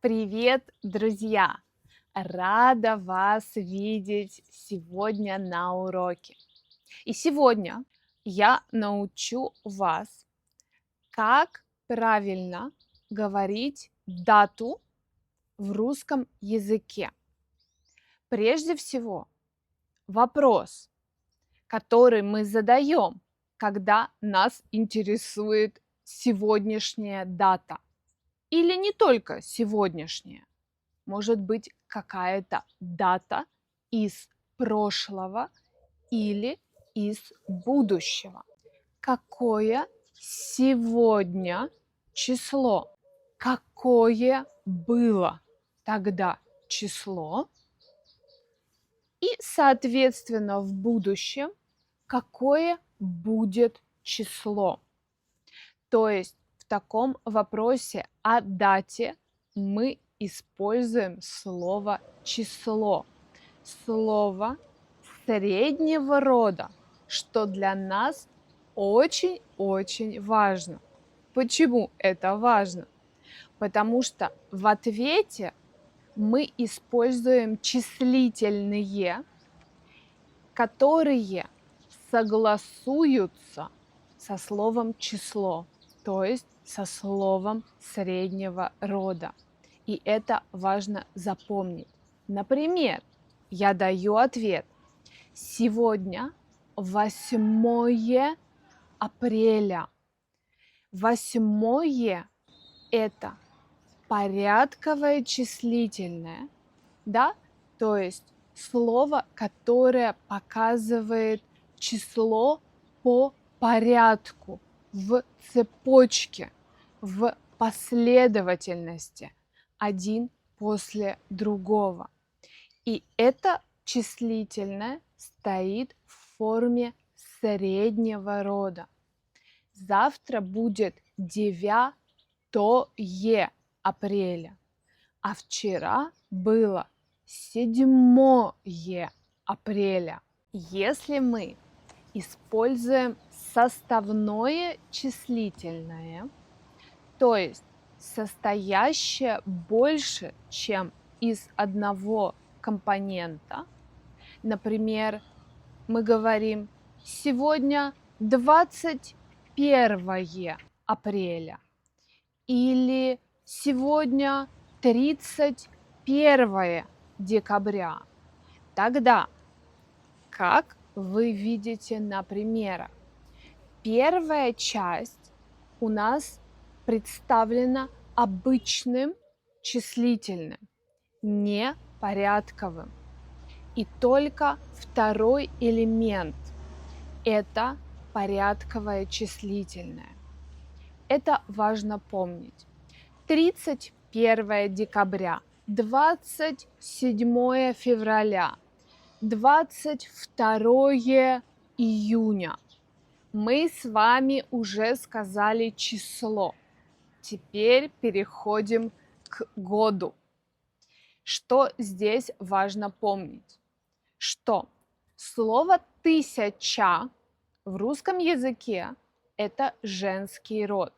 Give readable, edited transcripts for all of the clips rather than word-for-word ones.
Привет, друзья! Рада вас видеть сегодня на уроке. И сегодня я научу вас, как правильно говорить дату в русском языке. Прежде всего, вопрос, который мы задаем, когда нас интересует сегодняшняя дата. Или не только сегодняшняя. Может быть какая-то дата из прошлого или из будущего. Какое сегодня число? Какое было тогда число? И, соответственно, в будущем какое будет число? То есть в таком вопросе о дате мы используем слово число, слово среднего рода, что для нас очень-очень важно. Почему это важно? Потому что в ответе мы используем числительные, которые согласуются со словом число, то есть со словом среднего рода. И это важно запомнить. Например, я даю ответ. Сегодня 8 апреля. 8 это порядковое числительное, да, то есть слово, которое показывает число по порядку, в цепочке, в последовательности, один после другого. И это числительное стоит в форме среднего рода. Завтра будет 9 апреля, а вчера было 7 апреля. Если мы используем составное числительное, то есть состоящее больше, чем из одного компонента, например, мы говорим сегодня 21 апреля или сегодня 31 декабря. Тогда, как вы видите на примерах, первая часть у нас представлена обычным числительным, не порядковым. И только второй элемент – это порядковое числительное. Это важно помнить. 31 декабря, 27 февраля, 22 июня. Мы с вами уже сказали число. Теперь переходим к году. Что здесь важно помнить? Что слово «тысяча» в русском языке – это женский род.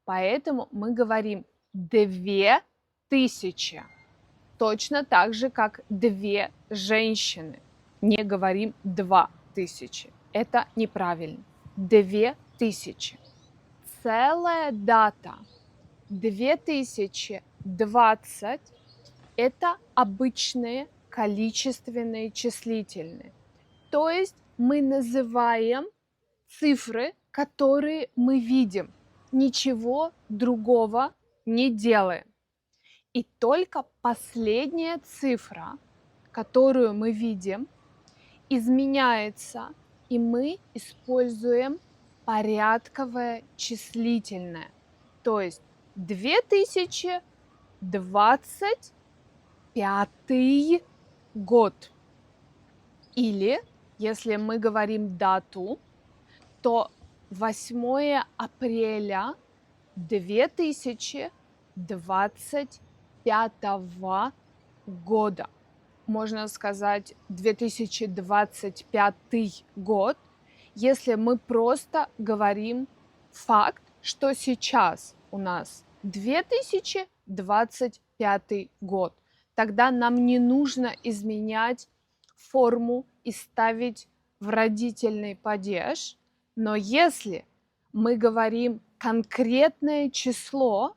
Поэтому мы говорим 2000. Точно так же, как 2 женщины. Не говорим 2000. Это неправильно. 2000. Целая дата 2020 – это обычные количественные числительные. То есть мы называем цифры, которые мы видим. Ничего другого не делаем. И только последняя цифра, которую мы видим, изменяется, и мы используем порядковое числительное. То есть 2025 год. Или, если мы говорим дату, то 8 апреля 2025 года. Можно сказать 2025 год, если мы просто говорим факт, что сейчас у нас 2025 год. Тогда нам не нужно изменять форму и ставить в родительный падеж. Но если мы говорим конкретное число,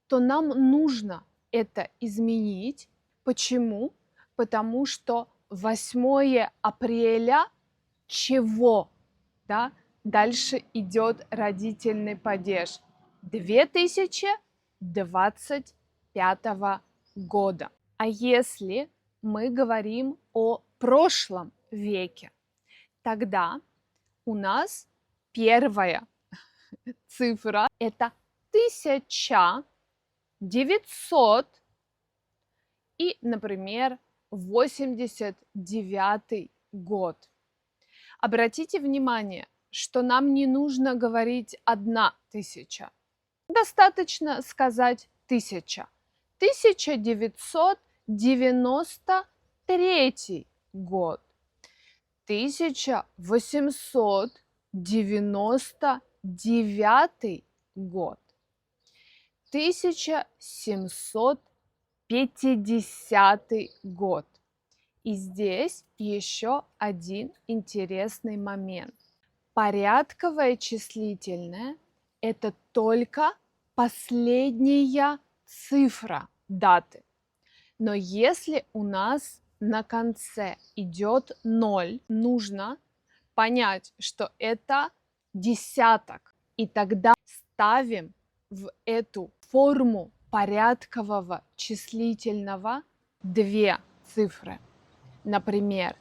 то нам нужно это изменить. Почему? Потому что 8 апреля чего? Да? Дальше идет родительный падеж 2025 года. А если мы говорим о прошлом веке, тогда у нас первая цифра – это 1900 и, например, 89 год. Обратите внимание, что нам не нужно говорить 1000. Достаточно сказать 1000. 1993 год. 1899 год. 1750 год. И здесь еще один интересный момент. Порядковое числительное – это только последняя цифра даты. Но если у нас на конце идет 0, нужно понять, что это десяток. И тогда ставим в эту форму порядкового числительного 2 цифры. Например,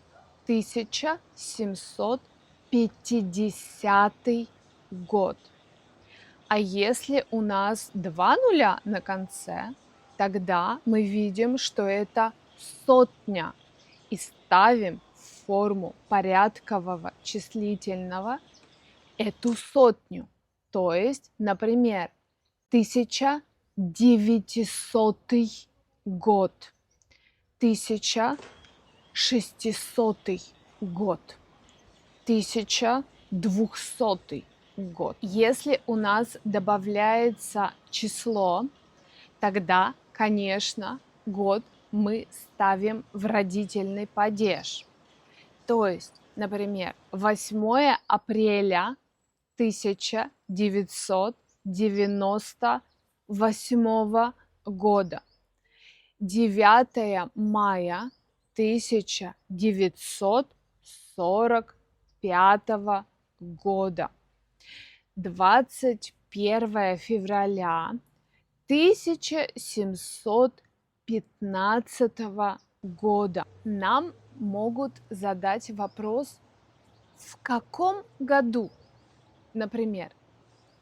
1750 год. А если у нас 2 нуля на конце, тогда мы видим, что это сотня. И ставим в форму порядкового числительного эту сотню. То есть, например, 1900 год, 1600 год, 1200 год. Если у нас добавляется число, тогда, конечно, год мы ставим в родительный падеж. То есть, например, 8 апреля 1998 года, 9 мая 1945 года, 21 февраля 1715 года. Нам могут задать вопрос, в каком году, например,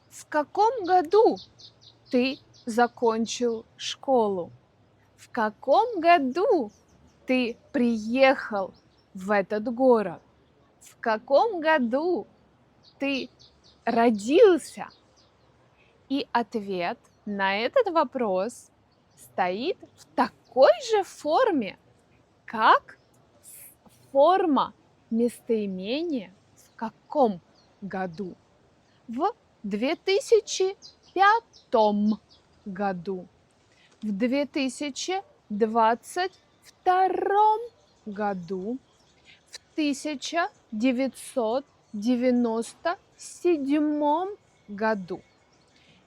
в каком году ты закончил школу? В каком году ты приехал в этот город? В каком году ты родился? И ответ на этот вопрос стоит в такой же форме, как форма местоимения в каком году? В 2005 году, в 2022 году, в 1997 году.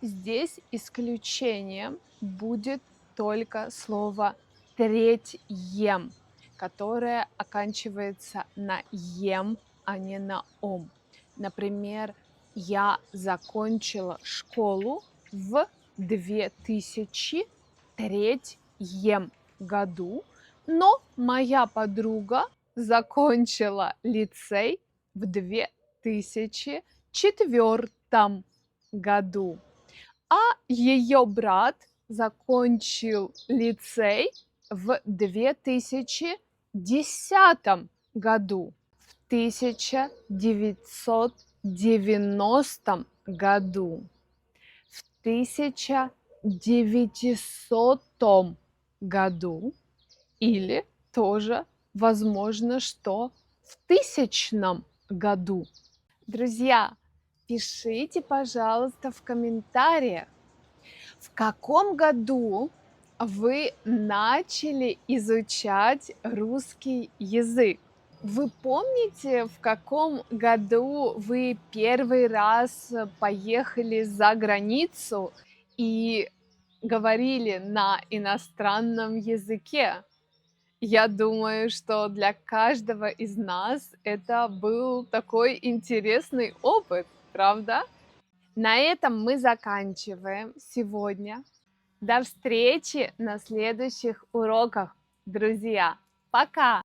Здесь исключением будет только слово третьем, которое оканчивается на ем, а не на ом. Например, я закончила школу в 2003 году, но моя подруга закончила лицей в 2004 году, а ее брат закончил лицей в 2010 году. В 1990 году, в 1900 году или тоже возможно, что в 1000 году. Друзья, пишите, пожалуйста, в комментариях, в каком году вы начали изучать русский язык? Вы помните, в каком году вы первый раз поехали за границу и говорили на иностранном языке? Я думаю, что для каждого из нас это был такой интересный опыт, правда? На этом мы заканчиваем сегодня. До встречи на следующих уроках, друзья. Пока!